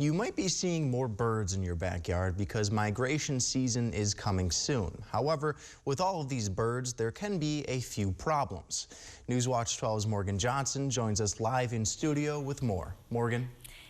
You might be seeing more birds in your backyard because migration season is coming soon. However, with all of these birds, there can be a few problems. Newswatch 12's Morgan Johnson joins us live in studio with more. Morgan?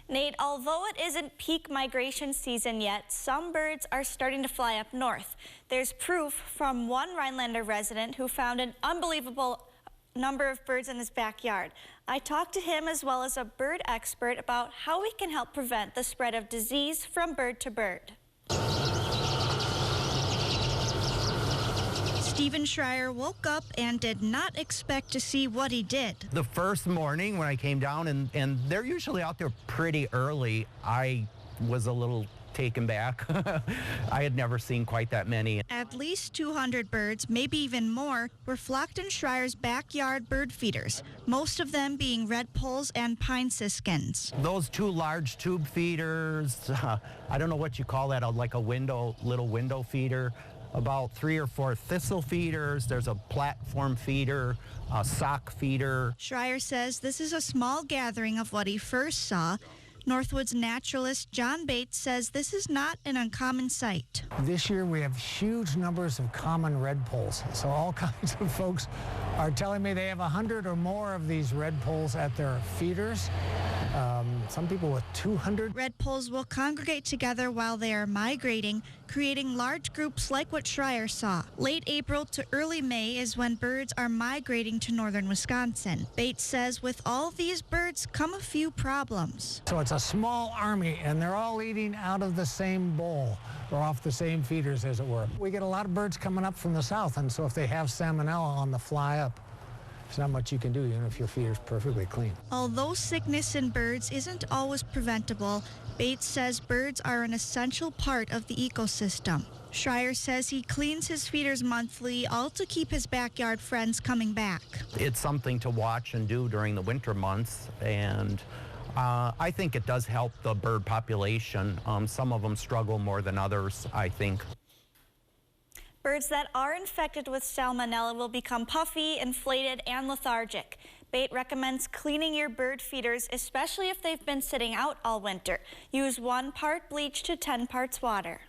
Nate, although it isn't peak migration season yet, some birds are starting to fly up north. There's proof from one Rhinelander resident who found an unbelievable number of birds in his backyard. I talked to him as well as a bird expert about how we can help prevent the spread of disease from bird to bird. Stephen Schreier woke up and did not expect to see what he did. The first morning when I came down, and they're usually out there pretty early, I was a little taken back. I had never seen quite that many. At least 200 birds, maybe even more, were flocked in Schreier's backyard bird feeders, most of them being redpolls and pine siskins. Those two large tube feeders, I don't know what you call that, like a little window feeder. About 3 or 4 thistle feeders. There's a platform feeder, a sock feeder. Schreier says this is a small gathering of what he first saw. Northwoods naturalist John Bates says this is not an uncommon sight. This year we have huge numbers of common redpolls. So all kinds of folks are telling me they have 100 or more of these redpolls at their feeders. Some people with 200. Redpolls will congregate together while they are migrating, creating large groups like what Schreier saw. Late April to early May is when birds are migrating to northern Wisconsin. Bates says with all these birds come a few problems. So it's a small army, and they're all eating out of the same bowl or off the same feeders, as it were. We get a lot of birds coming up from the south, and so if they have salmonella on the fly up, there's not much you can do, even if your feeder's perfectly clean. Although sickness in birds isn't always preventable, Bates says birds are an essential part of the ecosystem. Schreier says he cleans his feeders monthly, all to keep his backyard friends coming back. It's something to watch and do during the winter months, and I think it does help the bird population. Some of them struggle more than others, I think. Birds that are infected with salmonella will become puffy, inflated, and lethargic. Bates recommends cleaning your bird feeders, especially if they've been sitting out all winter. Use 1 part bleach to 10 parts water.